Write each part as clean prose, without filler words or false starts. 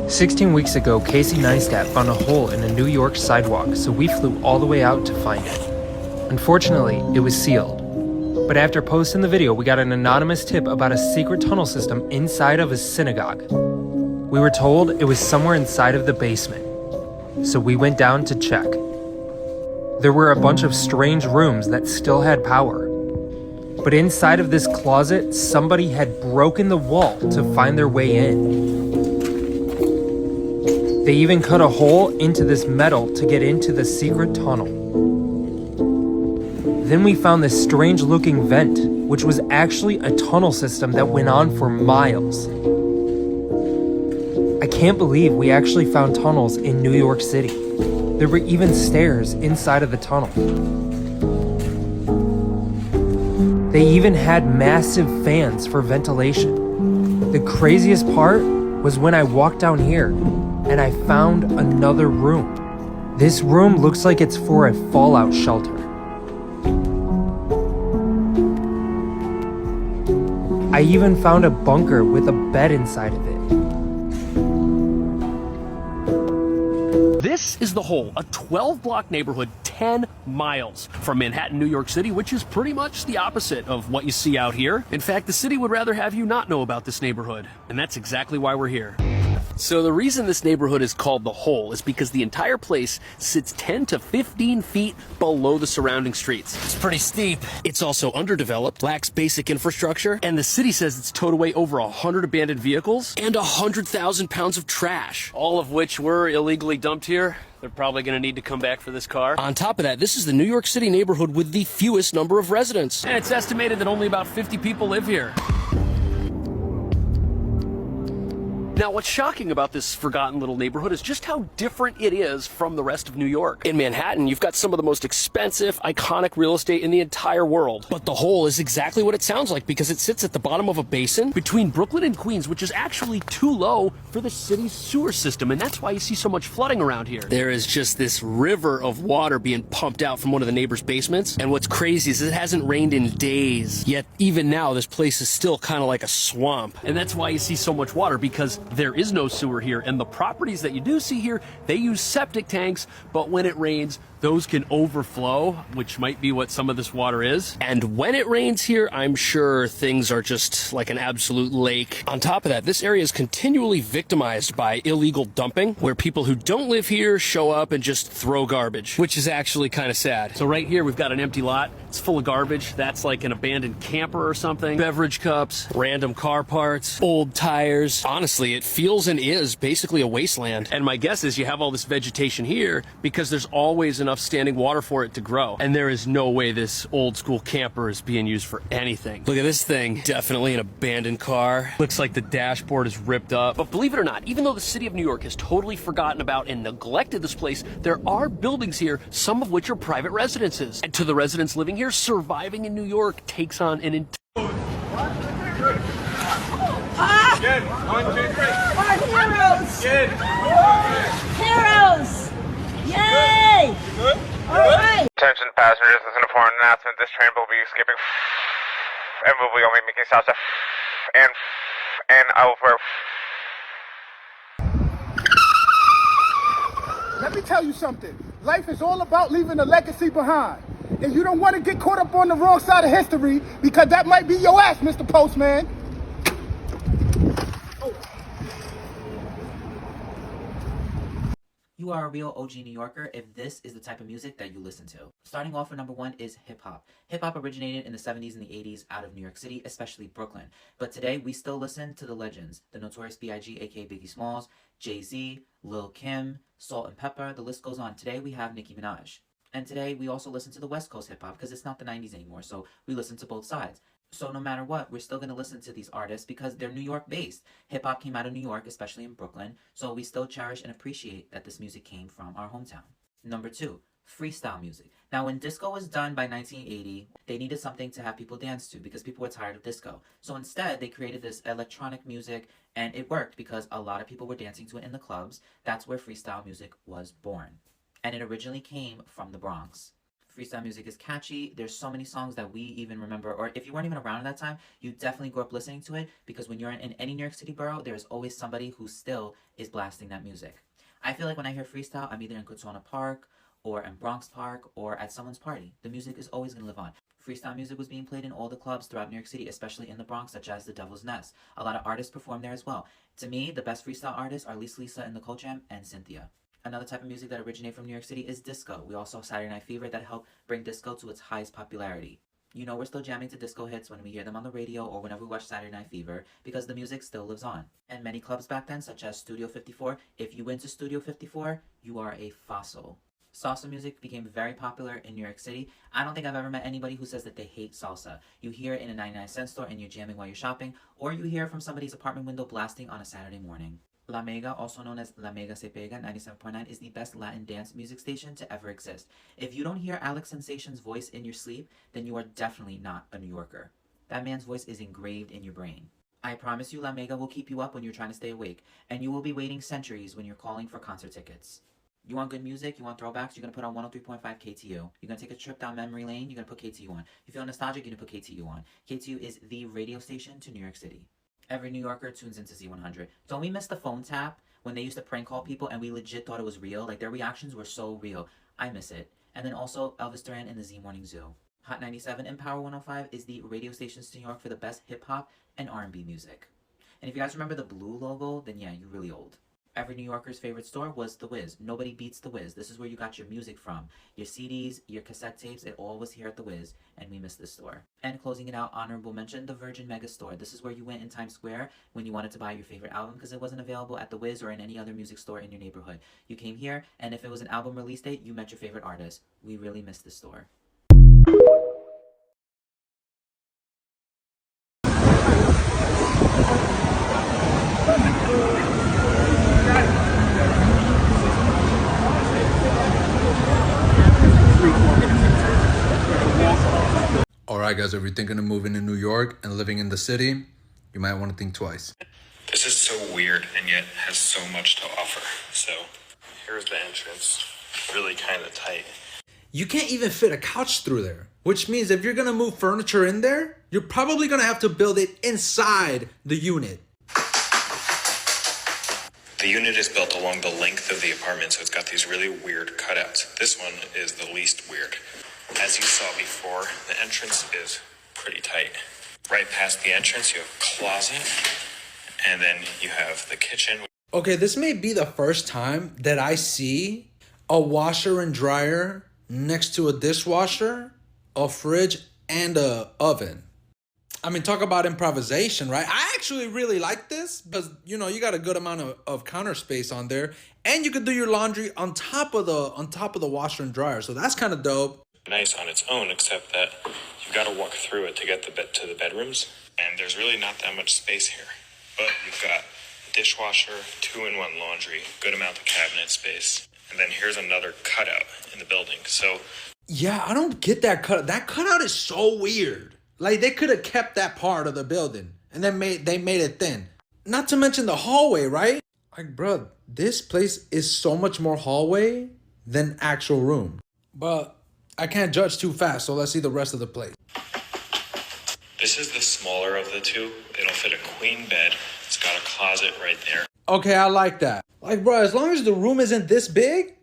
16 weeks ago, Casey Neistat found a hole in a New York sidewalk, so we flew all the way out to find it. Unfortunately, it was sealed. But after posting the video, we got an anonymous tip about a secret tunnel system inside of a synagogue. We were told it was somewhere inside of the basement, so we went down to check. There were a bunch of strange rooms that still had power. But inside of this closet, somebody had broken the wall to find their way in. They even cut a hole into this metal to get into the secret tunnel. Then we found this strange looking vent, which was actually a tunnel system that went on for miles. I can't believe we actually found tunnels in New York City. There were even stairs inside of the tunnel. They even had massive fans for ventilation. The craziest part was when I walked down here and I found another room. This room looks like it's for a fallout shelter. I even found a bunker with a bed inside of it. This is The Hole, a 12-block neighborhood 10 miles from Manhattan, New York City, which is pretty much the opposite of what you see out here. In fact, the city would rather have you not know about this neighborhood, and that's exactly why we're here. So the reason this neighborhood is called The Hole is because the entire place sits 10 to 15 feet below the surrounding streets. It's pretty steep. It's also underdeveloped, lacks basic infrastructure, and the city says it's towed away over 100 abandoned vehicles and 100,000 pounds of trash, all of which were illegally dumped here. They're probably going to need to come back for this car. On top of that, this is the New York City neighborhood with the fewest number of residents. And it's estimated that only about 50 people live here. Now, what's shocking about this forgotten little neighborhood is just how different it is from the rest of New York. In Manhattan, you've got some of the most expensive, iconic real estate in the entire world. But The Hole is exactly what it sounds like because it sits at the bottom of a basin between Brooklyn and Queens, which is actually too low for the city's sewer system, and that's why you see so much flooding around here. There is just this river of water being pumped out from one of the neighbors' basements, and what's crazy is it hasn't rained in days. Yet, even now, this place is still kind of like a swamp. And that's why you see so much water, because there is no sewer here, and the properties that you do see here, they use septic tanks, but when it rains, those can overflow, which might be what some of this water is. And when it rains here, I'm sure things are just like an absolute lake. On top of that, this area is continually victimized by illegal dumping, where people who don't live here show up and just throw garbage, which is actually kind of sad. So right here, we've got an empty lot. It's full of garbage. That's like an abandoned camper or something. Beverage cups, random car parts, old tires. Honestly, it feels and is basically a wasteland. And my guess is you have all this vegetation here because there's always enough standing water for it to grow. And there is no way this old school camper is being used for anything. Look at this thing. Definitely an abandoned car. Looks like the dashboard is ripped up. But believe it or not, even though the city of New York has totally forgotten about and neglected this place, there are buildings here, some of which are private residences. And to the residents living here, surviving in New York takes on an entire... Good. 1, 2, 3. Heroes! Good. Heroes! Yay! Good. All right. Attention passengers, this is an important announcement. This train will be skipping and will be only making stops at and over. Let me tell you something. Life is all about leaving a legacy behind. And you don't want to get caught up on the wrong side of history because that might be your ass, Mr. Postman. You are a real OG New Yorker if this is the type of music that you listen to. Starting off with number 1 is hip-hop. Hip-hop originated in the 70s and the 80s out of New York City, especially Brooklyn. But today, we still listen to the legends. The Notorious B.I.G., aka Biggie Smalls, Jay-Z, Lil Kim, Salt and Pepper, the list goes on. Today, we have Nicki Minaj. And today, we also listen to the West Coast hip-hop because it's not the 90s anymore, so we listen to both sides. So no matter what, we're still going to listen to these artists because they're New York based. Hip hop came out of New York, especially in Brooklyn, so we still cherish and appreciate that this music came from our hometown. Number 2, freestyle music. Now when disco was done by 1980, they needed something to have people dance to because people were tired of disco. So instead, they created this electronic music and it worked because a lot of people were dancing to it in the clubs. That's where freestyle music was born. And it originally came from the Bronx. Freestyle music is catchy. There's so many songs that we even remember, or if you weren't even around at that time, you definitely grew up listening to it, because when you're in any New York City borough, there's always somebody who still is blasting that music. I feel like when I hear freestyle, I'm either in Katsona Park, or in Bronx Park, or at someone's party. The music is always going to live on. Freestyle music was being played in all the clubs throughout New York City, especially in the Bronx, such as the Devil's Nest. A lot of artists perform there as well. To me, the best freestyle artists are Lisa and the Cult Jam and Cynthia. Another type of music that originated from New York City is disco. We also have Saturday Night Fever that helped bring disco to its highest popularity. You know, we're still jamming to disco hits when we hear them on the radio or whenever we watch Saturday Night Fever, because the music still lives on. And many clubs back then, such as Studio 54, if you went to Studio 54, you are a fossil. Salsa music became very popular in New York City. I don't think I've ever met anybody who says that they hate salsa. You hear it in a 99-cent store and you're jamming while you're shopping, or you hear it from somebody's apartment window blasting on a Saturday morning. La Mega, also known as La Mega Se Pega 97.9, is the best Latin dance music station to ever exist. If you don't hear Alex Sensation's voice in your sleep, then you are definitely not a New Yorker. That man's voice is engraved in your brain. I promise you La Mega will keep you up when you're trying to stay awake, and you will be waiting centuries when you're calling for concert tickets. You want good music? You want throwbacks? You're going to put on 103.5 KTU. You're going to take a trip down memory lane? You're going to put KTU on. You feel nostalgic? You're going to put KTU on. KTU is the radio station to New York City. Every New Yorker tunes into Z100. Don't we miss the phone tap when they used to prank call people and we legit thought it was real? Like, their reactions were so real. I miss it. And then also Elvis Duran and the Z Morning Zoo. Hot 97 and Power 105 is the radio stations to New York for the best hip-hop and R&B music. And if you guys remember the blue logo, then yeah, you're really old. Every New Yorker's favorite store was The Wiz. Nobody beats The Wiz. This is where you got your music from. Your CDs, your cassette tapes, it all was here at The Wiz, and we miss this store. And closing it out, honorable mention, the Virgin Mega Store. This is where you went in Times Square when you wanted to buy your favorite album because it wasn't available at The Wiz or in any other music store in your neighborhood. You came here, and if it was an album release date, you met your favorite artist. We really miss this store. Alright guys, if you're thinking of moving to New York and living in the city, you might want to think twice. This is so weird and yet has so much to offer. So here's the entrance, really kind of tight. You can't even fit a couch through there, which means if you're going to move furniture in there, you're probably going to have to build it inside the unit. The unit is built along the length of the apartment, so it's got these really weird cutouts. This one is the least weird. As you saw before, the entrance is pretty tight. Right past the entrance, you have a closet, and then you have the kitchen. Okay, this may be the first time that I see a washer and dryer next to a dishwasher, a fridge, and a oven. I mean, talk about improvisation, right? I actually really like this because, you know, you got a good amount of counter space on there, and you could do your laundry on top of the washer and dryer. So that's kind of dope. Nice on its own, except that you've got to walk through it to get to the bedrooms, and there's really not that much space here. But you've got a dishwasher, 2-in-1 laundry, good amount of cabinet space, and then here's another cutout in the building. So yeah, I don't get that cutout. That cutout is so weird. Like, they could have kept that part of the building and then they made it thin. Not to mention the hallway, right? Like, bro, this place is so much more hallway than actual room. But I can't judge too fast, so let's see the rest of the place. this is the smaller of the two. It'll fit a queen bed. It's got a closet right there. Okay, I like that. Like, bro, as long as the room isn't this big,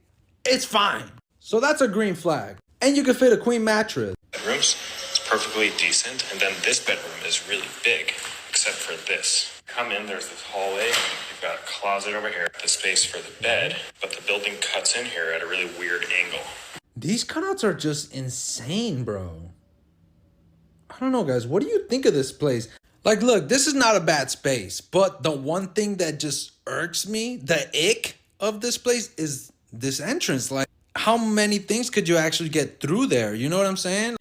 it's fine. So that's a green flag. And you can fit a queen mattress. Bedrooms, it's perfectly decent. And then this bedroom is really big, except for this. Come in, there's this hallway. You've got a closet over here, the space for the bed, but the building cuts in here at a really weird angle. These cutouts are just insane, bro. I don't know, guys. What do you think of this place? Like, look, this is not a bad space, but the one thing that just irks me, the ick of this place, is this entrance. Like, how many things could you actually get through there? You know what I'm saying?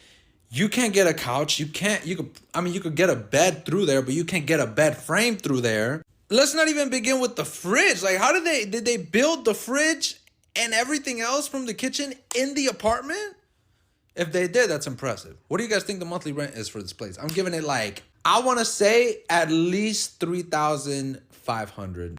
You can't get a couch. You could get a bed through there, but you can't get a bed frame through there. Let's not even begin with the fridge. Like, how did they build the fridge and everything else from the kitchen in the apartment? If they did, that's impressive. What do you guys think the monthly rent is for this place? I'm giving it, like, I want to say at least $3,500.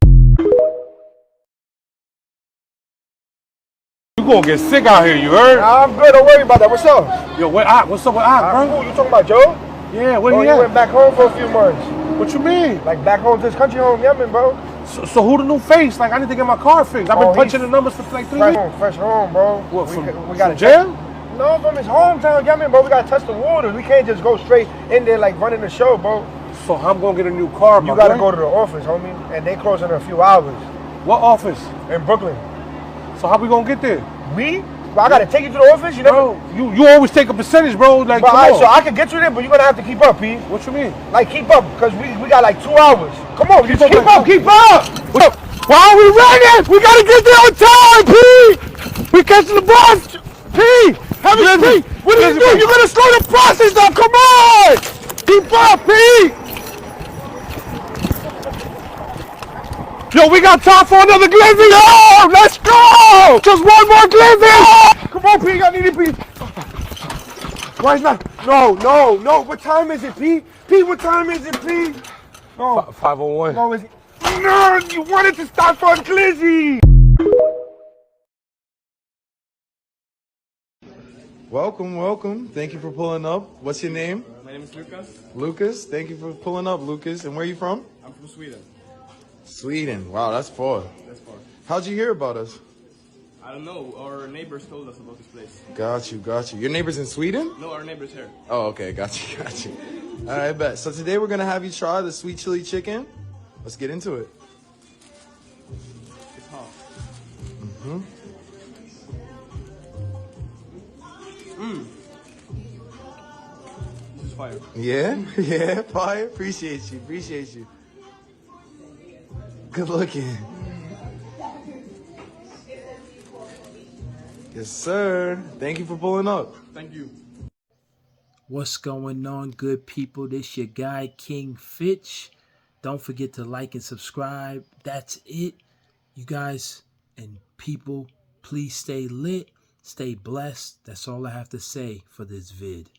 You gonna get sick out here, you heard? Nah, I'm good. Don't worry about that. What's up? Yo, what's up with Ock, bro? Cool. You talking about Joe? Yeah, where Oh, he he at? went back home for a few months. What you mean? Like back home to his country home, Yemen, bro. So who the new face? Like, I need to get my car fixed. I've been punching the numbers for like 3 weeks. Fresh home, bro. What, we got from jail? No, from his hometown, Yemen, bro. We gotta test the waters. We can't just go straight in there like running the show, bro. So I'm gonna get a new car, You gotta go to the office, homie, and they close in a few hours. What office? In Brooklyn. So how we gonna get there? Me? Bro, I gotta take you to the office. You never. Bro, you always take a percentage, bro. Like, But, come all right, on. so I can get you there, but you're gonna have to keep up, P. What you mean? Like keep up, cause we got like 2 hours. Come on, just keep up, keep up. Why are we running? We gotta get there on time, P. We catching the bus, P. P. What are you doing? You're gonna slow the process down. Come on. Keep up, P. Yo, we got time for another glizzy. Yo, let's go. Just one more glizzy. Come on, P. I need it, P. Why is not? No. What time is it, P? P, what time is it, P? No. 5:01. No, is it? No, you wanted to start for a glizzy. Welcome. Thank you for pulling up. What's your name? My name is Lucas. Lucas. Thank you for pulling up, Lucas. And where are you from? I'm from Sweden. Sweden. Wow, that's far. That's far. How'd you hear about us? I don't know. Our neighbors told us about this place. Got you. Your neighbor's in Sweden? No, our neighbors here. Oh, okay. Got you. All right, bet. So today we're going to have you try the sweet chili chicken. Let's get into it. It's hot. Mm-hmm. This is fire. Yeah, fire. Appreciate you. Good looking. Yes, sir. Thank you for pulling up. Thank you. What's going on, good people? This your guy, King Fitch. Don't forget to like and subscribe. That's it. You guys and people, please stay lit, stay blessed. That's all I have to say for this vid.